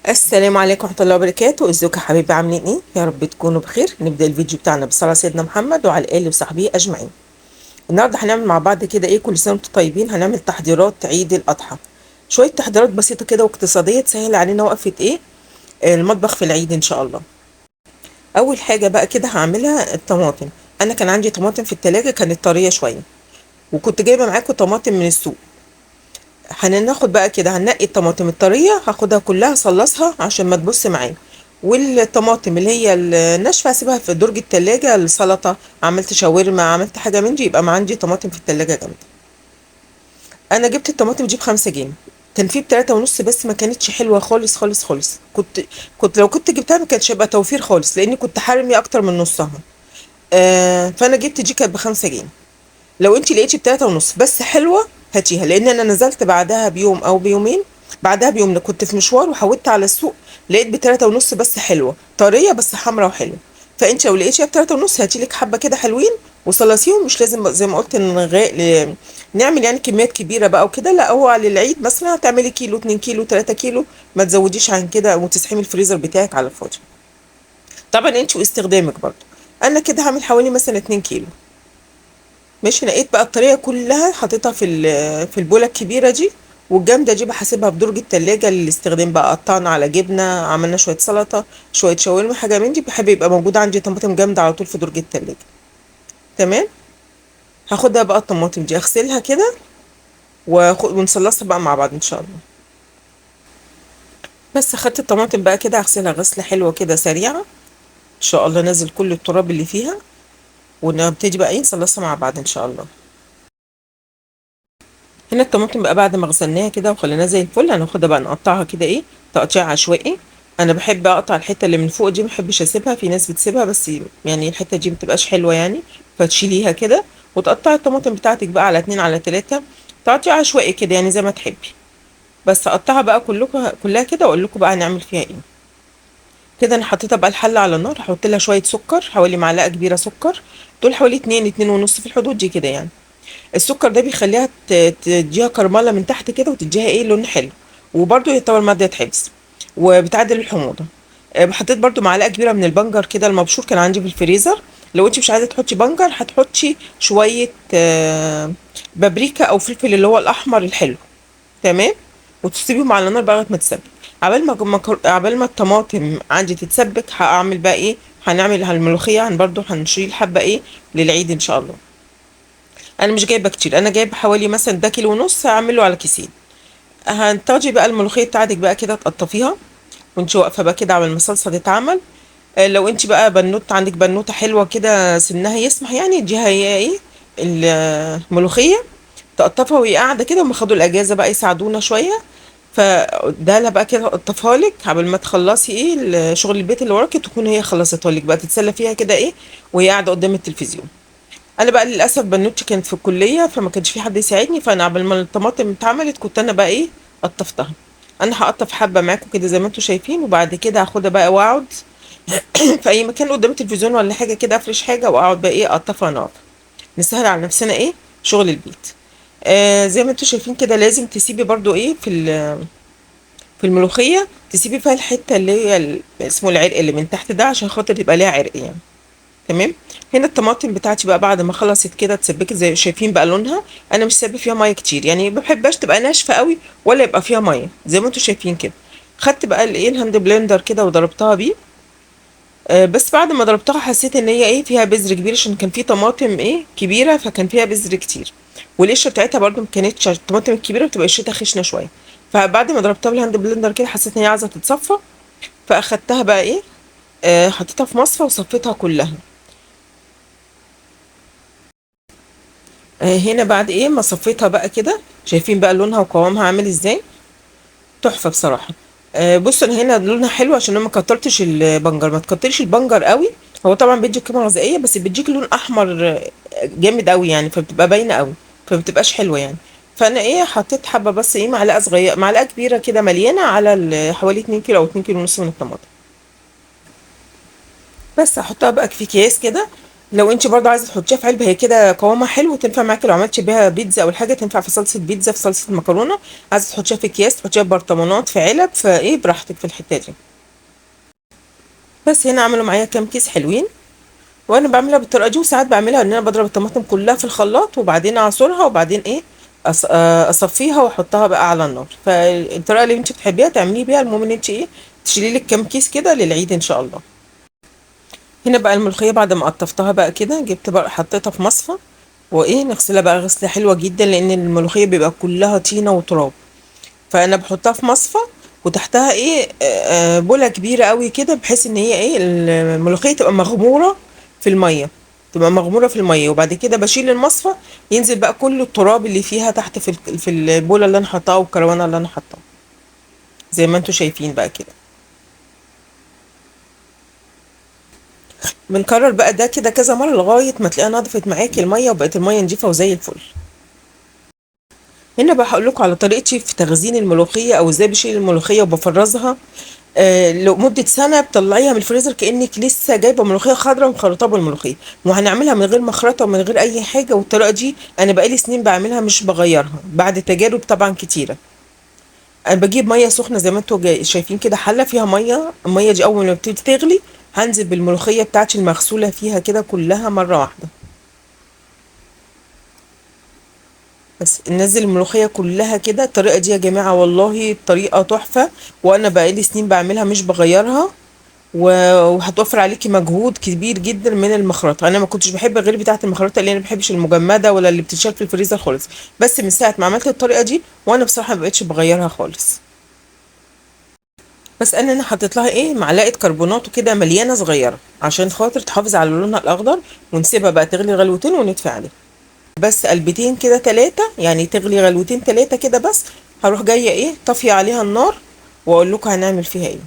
السلام عليكم ورحمة الله وبركاته. ازيكم يا حبايبي، عاملين ايه؟ يا رب تكونوا بخير. نبدأ الفيديو بتاعنا بصلاة سيدنا محمد وعلى آله وصحبه أجمعين. النهارده هنعمل مع بعض كده ايه، كل سنة وانتم طيبين. هنعمل تحضيرات عيد الأضحى، شوية تحضيرات بسيطة كده واقتصادية تسهل علينا وقفة ايه، المطبخ في العيد ان شاء الله. أول حاجة بقى كده هعملها الطماطم. أنا كان عندي طماطم في التلاجة كانت طرية شوية، وكنت جايبة معاكم طماطم من السوق. هناخد بقى كده، هننقي الطماطم الطرية هاخدها كلها اصلصها عشان ما تبص معايا، والطماطم اللي هي الناشفة هسيبها في درج التلاجة. السلطة، عملت شاورما، عملت حاجة من دي، يبقى ما عندي طماطم في التلاجة جامدة. انا جبت الطماطم دي ب5 جنيه، كان في ب3.5 بس ما كانتش حلوة خالص خالص خالص. كنت لو كنت جبتها ما كانش هيبقى توفير خالص، لاني كنت حارمي اكتر من نصها. فانا جبت دي كانت ب5 جنيه. لو انت لقيتي ب3.5 بس حلوه هاتيها، لان انا نزلت بعدها بيوم او بيومين، بعدها بيوم كنت في مشوار وحودت على السوق، لقيت ب3.5 بس حلوه طريه بس حمرا وحلوه. فانت لو لقيتيها ب3.5 هاتي لك حبه كده حلوين وصلصيهم. مش لازم زي ما قلت نعمل يعني كميات كبيره بقى وكده، لا هو على العيد مثلا هتعملي كيلو 2 كيلو 3 كيلو، ما تزوديش عن كده وتسحمي الفريزر بتاعك على الفاضي. طبعا انت واستخدامك برضه. انا كده هعمل حوالي مثلا 2 كيلو. ماشي، نقيت بقى الطريقه كلها حطيتها في البوله الكبيره دي، والجامده دي بحاسبها بدرج التلاجة للاستخدام بقى. قطعنا على جبنه، عملنا شويه سلطه، شويه شاورما، حاجه من دي. بحب يبقى موجود عندي طماطم جامده على طول في درج التلاجة. تمام. هاخدها بقى الطماطم دي اغسلها كده ونصلصها بقى مع بعض ان شاء الله. بس اخدت الطماطم بقى كده اغسلها غسله حلوه كده سريعه ان شاء الله، نزل كل التراب اللي فيها، ونبتدي بقى ايه نصلصها مع بعض ان شاء الله. هنا الطماطم بقى بعد ما غسلناها كده وخليناها زي الفل، هناخدها بقى نقطعها كده ايه، تقطيع عشوائي. انا بحب اقطع الحته اللي من فوق دي، ما بحبش اسيبها، في ناس بتسيبها بس يعني الحته دي مبتبقاش حلوه يعني. فتشيليها كده وتقطعي الطماطم بتاعتك بقى على 2 على 3، تقطيع عشوائي كده يعني زي ما تحبي. بس اقطعها بقى كلها كده واقول لكم بقى هنعمل فيها ايه. كده انا حطيتها بقى الحله على النار، هحط لها شويه سكر، حوالي معلقه كبيره سكر، دول حوالي 2 2 ونص في الحدود دي كده يعني. السكر ده بيخليها تديها كرمله من تحت كده وتديها ايه لون حلو، وبرده يعتبر ماده حفظ وبتعدل الحموضه. حطيت برده معلقه كبيره من البنجر كده المبشور، كان عندي في الفريزر. لو انت مش عايزه تحطي بنجر هتحطي شويه بابريكا او فلفل اللي هو الاحمر الحلو. تمام. وتسيبيهم على النار بقى لغايه ما تتسبك. عبال ما الطماطم عندي تتسبك، هعمل بقى ايه، هنعمل الملوخيه. برضو هنشيل حبه ايه للعيد ان شاء الله. انا مش جايبه كتير، انا جايبه حوالي مثلا ده كيلو ونص، هعمله على كيسين. هتاخدي بقى الملوخيه بتاعتك بقى كده تقطفيها وانت واقفه بقى كده عمل ما الصلصه تتعمل. لو انت بقى بنوت عندك بنوته حلوه كده سنها يسمح يعني، اديها هي ايه الملوخيه تقطفها وهي قاعده كده، وما خدوا الاجازه بقى يساعدونا شويه. فده لها بقى كده اقطفها لك قبل ما تخلصي ايه شغل البيت اللي وراكي، تكون هي خلصتها لك بقى تتسلى فيها كده ايه وهي قاعده قدام التلفزيون. انا بقى للاسف بنوتي كانت في الكليه فما كانش في حد يساعدني، فانا قبل ما الطماطم اتعملت كنت انا بقى ايه قطفتها. انا هقطف حبه معاكم كده زي ما انتم شايفين، وبعد كده هاخدها بقى واقعد في اي مكان قدام التلفزيون ولا حاجه كده، افرش حاجه واقعد بقى ايه اقطفها انا. نسهل على نفسنا ايه شغل البيت. زي ما انتم شايفين كده، لازم تسيبي برضو ايه في الملوخيه، تسيبي فيها الحته اللي هي اسمه العرق اللي من تحت ده، عشان خاطر يبقى ليها عرق يعني. تمام. هنا الطماطم بتاعتي بقى بعد ما خلصت كده اتسبكت زي شايفين بقى لونها. انا مش سايبه فيها ميه كتير يعني، ما بحبهاش تبقى ناشفه قوي ولا يبقى فيها ميه زي ما انتم شايفين كده. خدت بقى الايه الهاند بلندر كده وضربتها بيه. بس بعد ما ضربتها حسيت ان هي ايه فيها بذر كبير، عشان كان في طماطم ايه كبيره فكان فيها بذر كتير. والقشره بتاعتها برده ما كانتش، الطماطم الكبيره بتبقى قشرتها خشنه شويه. فبعد ما ضربتها بالهاند بلندر كده حسيت ان هي عايزه تتصفى، فاخدتها بقى ايه حطيتها في مصفى وصفيتها كلها. هنا بعد ايه ما صفيتها بقى كده شايفين بقى لونها وقوامها عامل ازاي، تحفه بصراحه. بصوا انا هنا لونها حلو عشان انا ما كترتش البنجر، ما تكترش البنجر قوي. هو طبعا بيديك قيمه غذائيه بس بيديك لون احمر جامد قوي يعني، فبتبقى باينه قوي، فبتبقاش حلوه يعني. فانا ايه حطيت حبه بس ايه معلقه صغيره معلقه كبيره كده مليانه على حوالي 2 كيلو او 2 كيلو ونص من الطماطم. بس هحطها بقى في اكياس كده لو انت برضه عايزه تحطيها في علبه، هي كده قوامها حلو، تنفع معاكي لو عملتي بيها بيتزا او حاجه، تنفع في صلصه بيتزا، في صلصه مكرونه. عايزه تحطيها في اكياس، تحطيها في برطمانات، في علب، فايه براحتك في الحته دي. بس هنا عملوا معايا كام كيس حلوين، وانا بعملها بالطريقه دي. وساعات بعملها ان انا بضرب الطماطم كلها في الخلاط وبعدين اعصرها وبعدين ايه اصفيها واحطها بقى على النار. فالطريقه اللي انت بتحبيها تعملي بيها، المهم ان انت ايه تشيلي لك كام كيس كده للعيد ان شاء الله. هنا بقى الملوخيه بعد ما قطفتها بقى كده، جبت بقى حطيتها في مصفى، وايه نغسلها بقى غسله حلوه جدا، لان الملوخيه بيبقى كلها طينه وتراب. فانا بحطها في مصفى، وتحتها ايه بوله كبيره قوي كده، بحيث ان هي ايه الملوخيه تبقى مغموره في الميه، تبقى مغموره في الميه. وبعد كده بشيل المصفى، ينزل بقى كل التراب اللي فيها تحت في البوله اللي انا حطاها والكروانه اللي انا حطاها، زي ما انتوا شايفين بقى كده. بنكرر بقى ده كده كذا مره لغايه ما تلاقيها نضفت معاكي الميه وبقت الميه نضيفه وزي الفل. هنا بقى هقول لكم على طريقتي في تخزين الملوخيه، او ازاي بشيل الملوخيه وبفرزها. لمده سنه بتطلعيها من الفريزر كانك لسه جايبه ملوخيه خضراء مخرطه بالملوخيه. وهنعملها من غير مخرطه ومن غير اي حاجه، والطريقه دي انا بقالي سنين بعملها مش بغيرها بعد تجارب طبعا كتيره. انا بجيب ميه سخنه زي ما انتوا شايفين كده، حله فيها ميه، الميه دي اول ما بتبتدي تغلي هنزل بالملوخيه بتاعتي المغسوله فيها كده كلها مره واحده. بس ننزل الملوخية كلها كده. الطريقة دي يا جماعة والله طريقة تحفة، وانا بقالي سنين بعملها مش بغيرها. وهتوفر عليكي مجهود كبير جدا من المخرطة. انا ما كنتش بحب غير بتاعة المخرطة، اللي انا ما بحبش المجمدة ولا اللي بتتشال في الفريزر خالص. بس من ساعة ما عملت الطريقة دي وانا بصراحة ما بقتش بغيرها خالص. بس انا حطيت لها ايه معلقة كربونات وكده مليانة صغيرة، عشان خاطر تحافظ على لونها الاخضر. ونسيبها بقى تغلي غلوتين وندفي عليها بس قلبتين كده تلاتة، يعني تغلي غلوتين تلاتة كده بس. هروح جاية ايه طافية عليها النار، واقول لكم هنعمل فيها ايه.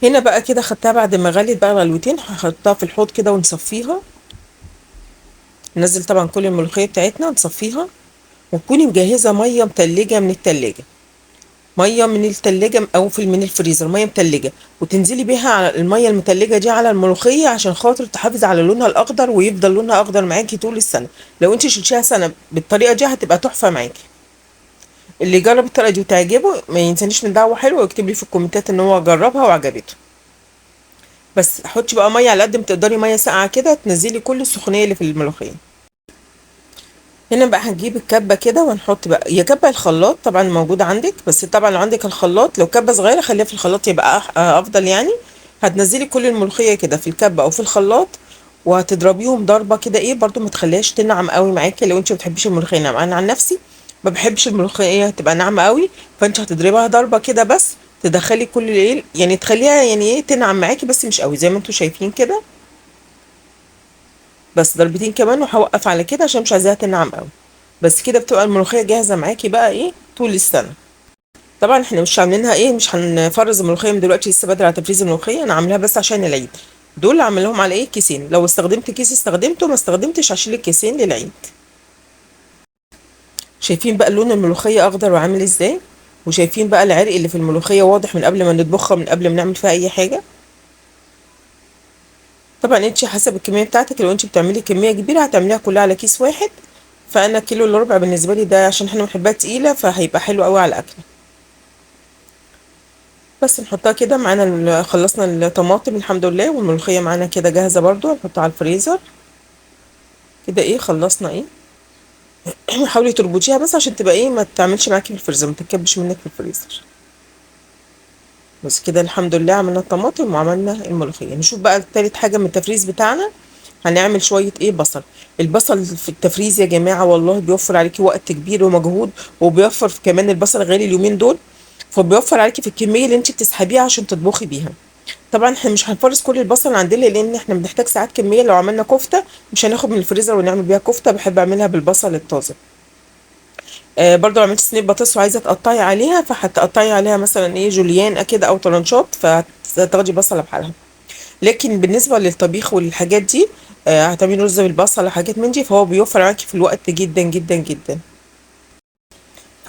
هنا بقى كده خدتها بعد ما غليت بقى غلوتين، هحطها في الحوض كده ونصفيها. ننزل طبعا كل الملوخية بتاعتنا ونصفيها. وتكوني مجهزة مية متلجة من التلاجة، مية من التلاجة او من الفريزر، مية متلجة. وتنزلي بيها على المية المتلجة دي على الملوخية، عشان خاطر تحافظ على لونها الاخضر ويفضل لونها اخضر معاكي طول السنة. لو انت شلتيها سنة بالطريقة دي هتبقى تحفة معاكي. اللي جرب الطريقه دي وتعجبه ما ينسانيش من دعوه حلوه، ويكتب لي في الكومنتات ان هو جربها وعجبته. بس حطي بقى ميه على قد ما تقدري، ميه ساقعه كده تنزلي كل السخونيه اللي في الملوخيه. هنا بقى هنجيب الكبه كده ونحط بقى، يا كبه الخلاط طبعا موجوده عندك، بس طبعا لو عندك الخلاط لو كبه صغيره خليها في الخلاط يبقى افضل يعني. هتنزلي كل الملوخيه كده في الكبه او في الخلاط، وهتضربيهم ضربه كده ايه، برضو ما تخليهاش تنعم قوي معاكي لو انت ما بتحبيش الملوخيه ناعمه. انا عن نفسي ما بحبش الملوخيه تبقى ناعمه قوي، فانت هتضربيها ضربه كده بس، تدخلي كل ايه يعني تخليها يعني ايه تنعم معاكي بس مش قوي زي ما انتوا شايفين كده. بس ضربتين كمان وهوقف على كده عشان مش عايزاها تنعم قوي. بس كده بتبقى الملوخيه جاهزه معاكي بقى ايه طول السنه. طبعا احنا مش عاملينها ايه، مش هنفرز الملوخيه من دلوقتي، لسه بدري على تفريز الملوخيه، انا عاملاها بس عشان العيد. دول عاملاهم على ايه كيسين، لو استخدمت كيس استخدمته، ما استخدمتش هشيل الكيسين للعيد. شايفين بقى لون الملوخيه اخضر وعامل ازاي، وشايفين بقى العرق اللي في الملوخيه واضح من قبل ما نطبخها، من قبل ما نعمل فيها اي حاجه. طبعا انت حسب الكميه بتاعتك، لو انت بتعملي كميه كبيره هتعمليها كلها على كيس واحد. فانا كيلو الا ربع بالنسبه لي ده، عشان احنا بنحبها تقيله فهيبقى حلو قوي على الاكل. بس نحطها كده معانا خلصنا الطماطم الحمد لله، والملوخيه معانا كده جاهزه برضو، نحطها على الفريزر كده ايه خلصنا ايه. حاولي تربطيها بس عشان تبقى ايه ما تعملش معاكي في الفريزر، ما تتكبش منك في الفريزر. بس كده الحمد لله عملنا الطماطم وعملنا الملوخيه. نشوف بقى تالت حاجه من التفريز بتاعنا، هنعمل شويه ايه بصل. البصل في التفريز يا جماعه والله بيوفر عليكي وقت كبير ومجهود، وبيوفر كمان البصل غالي اليومين دول، فبيوفر عليكي في الكميه اللي انت بتسحبيها عشان تطبخي بيها. طبعا احنا مش هنفرز كل البصل عندنا، لان احنا بنحتاج ساعات كميه لو عملنا كفته مش هناخد من الفريزر ونعمل بيها كفته، بحب اعملها بالبصل الطازه. برضو عملت صينيه بطاطس وعايزه تقطعي عليها، فهتقطعي عليها مثلا ايه جوليان كده او طرنشات، فتاخدي بصله بحالها. لكن بالنسبه للطبيخ والحاجات دي هتعملي رز بالبصل وحاجات من دي، فهو بيوفر معاكي في الوقت جدا جدا جدا.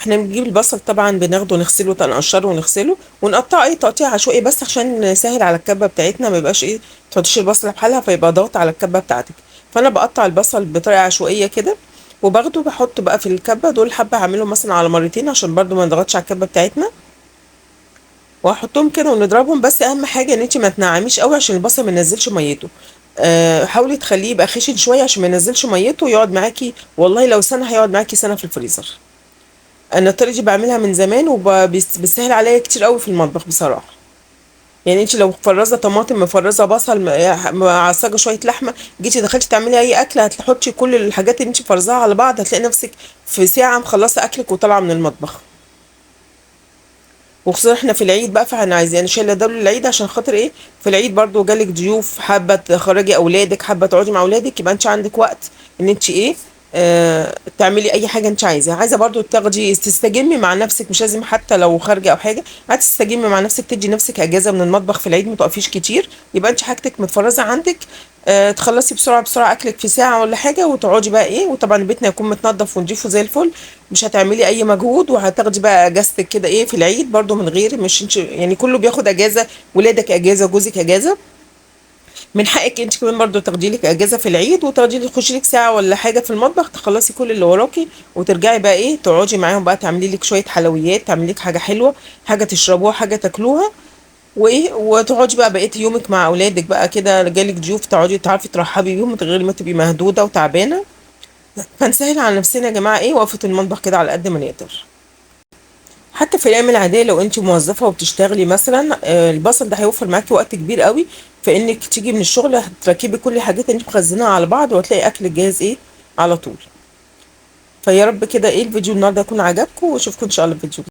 احنا بنجيب البصل طبعا بناخده نغسله نقشره ونغسله ونقطعه اي تقطيع عشوائي، بس عشان نسهل على الكبه بتاعتنا، ما يبقاش ايه تحطيش البصله بحالها فيبقى ضغط على الكبه بتاعتك. فانا بقطع البصل بطريقه عشوائيه كده، وباخده بحطه بقى في الكبه. دول حبه هعملهم مثلا على مرتين عشان برضو ما نضغطش على الكبه بتاعتنا، وهحطهم كده ونضربهم. بس اهم حاجه ان انت ما تنعميش قوي عشان البصل ما ينزلش ميته. حاولي تخليه يبقى خشن شويه عشان ما ينزلش ميته، ويقعد معاكي والله لو سنه هيقعد معاكي سنه في الفريزر. انا الطريقه دي بعملها من زمان وبيسهل عليا كتير قوي في المطبخ بصراحه. يعني انت لو مفرزه طماطم، مفرزه بصل، معصجه شويه لحمه، جيتي دخلتي تعملي اي اكله هتحطي كل الحاجات اللي انت مفرزاها على بعض، هتلاقي نفسك في ساعه مخلصه اكلك وطالعه من المطبخ. وخصوصا احنا في العيد بقى، فاحنا عايزين شايله ده للعيد عشان خاطر ايه، في العيد برضو جالك ضيوف، حابه تخرجي اولادك، حابه تقعدي مع اولادك، يبقى انت عندك وقت ان انت ايه، تعملي اي حاجه انت عايزاها. عايزه برضو تاخدي تستجمي مع نفسك، مش لازم حتى لو خارجه او حاجه، عايزه تستجمي مع نفسك، تدي نفسك اجازه من المطبخ في العيد، ما تقفيش كتير، يبقى انت حاجتك متفرزه عندك. تخلصي بسرعه بسرعه اكلك في ساعه ولا حاجه، وتقعدي بقى ايه، وطبعا بيتنا يكون متنضف ونضيف زي الفل، مش هتعملي اي مجهود، وهتاخدي بقى اجازتك كده ايه في العيد برضو من غير، مش انت يعني كله بياخد اجازه، ولادك اجازه، جوزك اجازه، من حقك انت كمان برضو تاخدي لك اجازه في العيد، وتاخدي لك تخشي لك ساعه ولا حاجه في المطبخ، تخلصي كل اللي وراكي، وترجعي بقى ايه تقعدي معاهم بقى، تعملي لك شويه حلويات، تعملي لك حاجه حلوه، حاجه تشربوها، حاجه تاكلوها، وايه وتقعدي بقى بقيت يومك مع اولادك بقى كده، جالك ضيوف تقعدي تعرفي ترحبي بيهم من غير ما تبقي مهدوده وتعبانه. فنسهل على نفسنا يا جماعه ايه وقفه المطبخ كده على قد ما نقدر. حتى في الايام العاديه لو انت موظفه وبتشتغلي مثلا، البصل ده هيوفر معاكي وقت كبير قوي في انك تيجي من الشغل هتركبي كل الحاجات اللي انت مخزناها على بعض، وهتلاقي اكل جاهز ايه على طول. فيا رب كده ايه الفيديو النهارده يكون عجبكم، واشوفكم ان شاء الله في فيديو